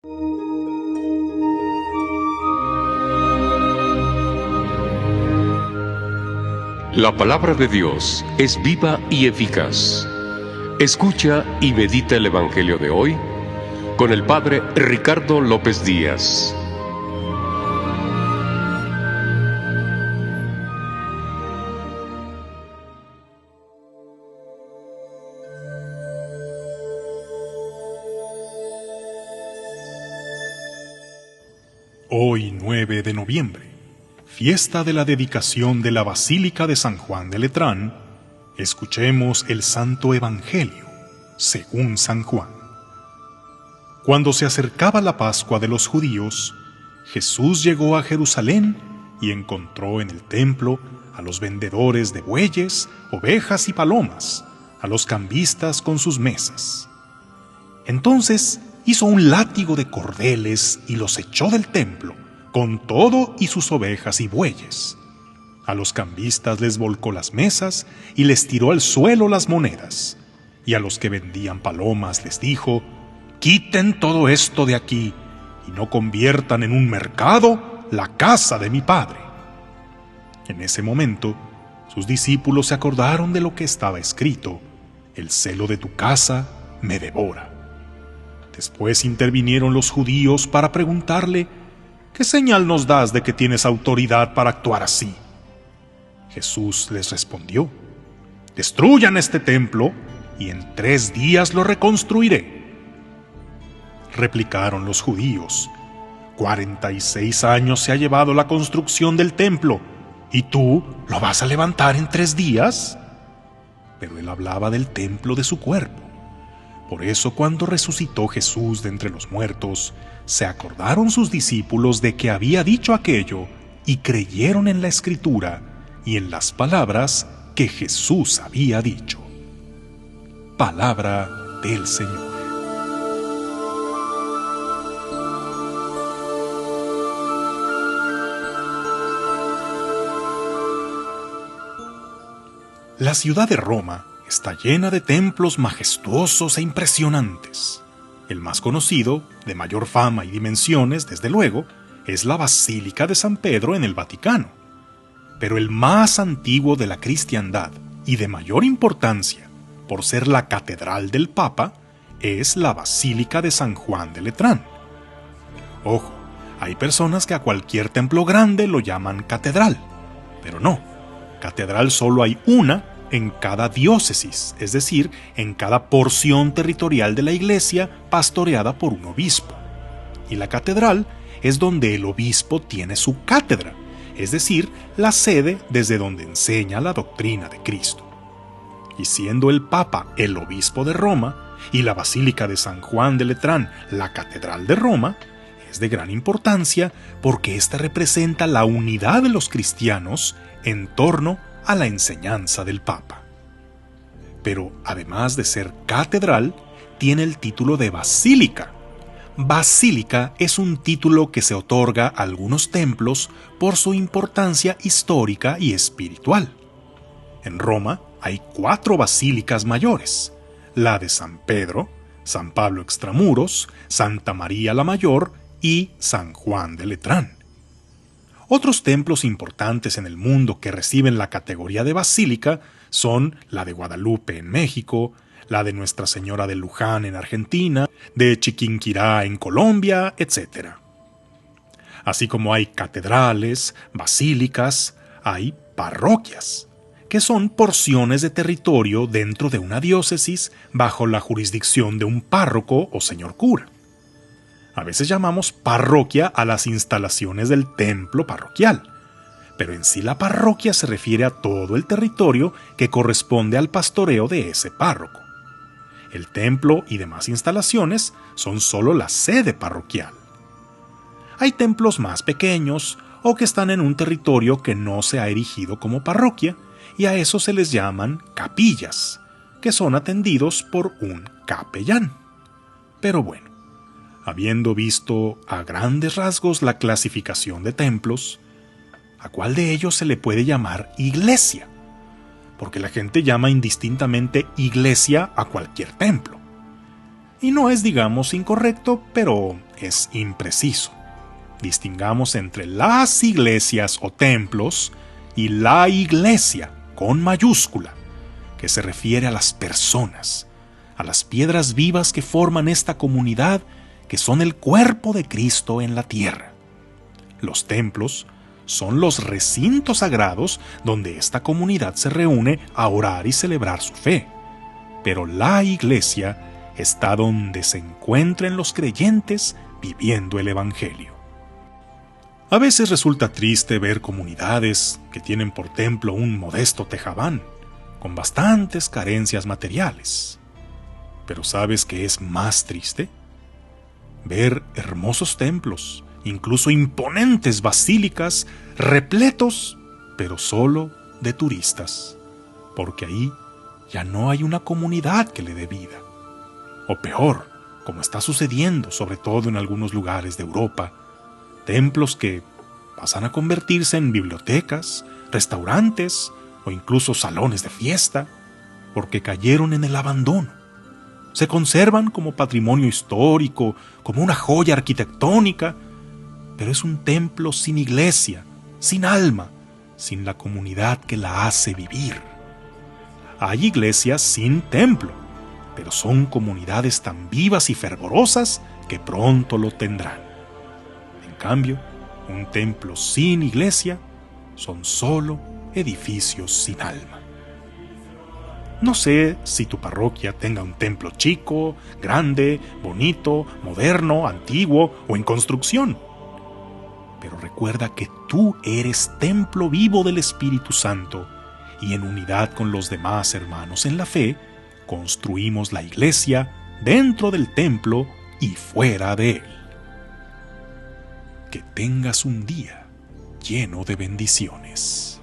La palabra de Dios es viva y eficaz. Escucha y medita el Evangelio de hoy con el Padre Ricardo López Díaz. Hoy, 9 de noviembre, fiesta de la dedicación de la Basílica de San Juan de Letrán, escuchemos el Santo Evangelio, según San Juan. Cuando se acercaba la Pascua de los judíos, Jesús llegó a Jerusalén y encontró en el templo a los vendedores de bueyes, ovejas y palomas, a los cambistas con sus mesas. Entonces hizo un látigo de cordeles y los echó del templo, con todo y sus ovejas y bueyes. A los cambistas les volcó las mesas y les tiró al suelo las monedas. Y a los que vendían palomas les dijo: «Quiten todo esto de aquí y no conviertan en un mercado la casa de mi Padre». En ese momento, sus discípulos se acordaron de lo que estaba escrito: «El celo de tu casa me devora». Después intervinieron los judíos para preguntarle: «¿Qué señal nos das de que tienes autoridad para actuar así?». Jesús les respondió: «Destruyan este templo y en 3 días lo reconstruiré». Replicaron los judíos: «46 años se ha llevado la construcción del templo, ¿y tú lo vas a levantar en 3 días? Pero él hablaba del templo de su cuerpo. Por eso, cuando resucitó Jesús de entre los muertos, se acordaron sus discípulos de que había dicho aquello y creyeron en la Escritura y en las palabras que Jesús había dicho. Palabra del Señor. La ciudad de Roma está llena de templos majestuosos e impresionantes. El más conocido, de mayor fama y dimensiones, desde luego, es la Basílica de San Pedro en el Vaticano. Pero el más antiguo de la cristiandad y de mayor importancia, por ser la catedral del Papa, es la Basílica de San Juan de Letrán. Ojo, hay personas que a cualquier templo grande lo llaman catedral, pero no, catedral solo hay una en cada diócesis, es decir, en cada porción territorial de la iglesia pastoreada por un obispo. Y la catedral es donde el obispo tiene su cátedra, es decir, la sede desde donde enseña la doctrina de Cristo. Y siendo el Papa el obispo de Roma y la Basílica de San Juan de Letrán la catedral de Roma, es de gran importancia porque ésta representa la unidad de los cristianos en torno a la enseñanza del Papa. Pero además de ser catedral, tiene el título de basílica. Basílica es un título que se otorga a algunos templos por su importancia histórica y espiritual. En Roma hay 4 basílicas mayores: la de San Pedro, San Pablo Extramuros, Santa María la Mayor y San Juan de Letrán. Otros templos importantes en el mundo que reciben la categoría de basílica son la de Guadalupe en México, la de Nuestra Señora de Luján en Argentina, de Chiquinquirá en Colombia, etc. Así como hay catedrales, basílicas, hay parroquias, que son porciones de territorio dentro de una diócesis bajo la jurisdicción de un párroco o señor cura. A veces llamamos parroquia a las instalaciones del templo parroquial, pero en sí la parroquia se refiere a todo el territorio que corresponde al pastoreo de ese párroco. El templo y demás instalaciones son solo la sede parroquial. Hay templos más pequeños o que están en un territorio que no se ha erigido como parroquia, y a eso se les llaman capillas, que son atendidos por un capellán. Pero bueno, habiendo visto a grandes rasgos la clasificación de templos, ¿a cuál de ellos se le puede llamar iglesia? Porque la gente llama indistintamente iglesia a cualquier templo. Y no es, digamos, incorrecto, pero es impreciso. Distingamos entre las iglesias o templos y la iglesia, con mayúscula, que se refiere a las personas, a las piedras vivas que forman esta comunidad, que son el cuerpo de Cristo en la tierra. Los templos son los recintos sagrados donde esta comunidad se reúne a orar y celebrar su fe. Pero la iglesia está donde se encuentren los creyentes viviendo el Evangelio. A veces resulta triste ver comunidades que tienen por templo un modesto tejabán, con bastantes carencias materiales. Pero ¿sabes qué es más triste? Ver hermosos templos, incluso imponentes basílicas, repletos, pero solo de turistas, porque ahí ya no hay una comunidad que le dé vida. O peor, como está sucediendo sobre todo en algunos lugares de Europa, templos que pasan a convertirse en bibliotecas, restaurantes o incluso salones de fiesta, porque cayeron en el abandono. Se conservan como patrimonio histórico, como una joya arquitectónica, pero es un templo sin iglesia, sin alma, sin la comunidad que la hace vivir. Hay iglesias sin templo, pero son comunidades tan vivas y fervorosas que pronto lo tendrán. En cambio, un templo sin iglesia son solo edificios sin alma. No sé si tu parroquia tenga un templo chico, grande, bonito, moderno, antiguo o en construcción. Pero recuerda que tú eres templo vivo del Espíritu Santo y en unidad con los demás hermanos en la fe, construimos la iglesia dentro del templo y fuera de él. Que tengas un día lleno de bendiciones.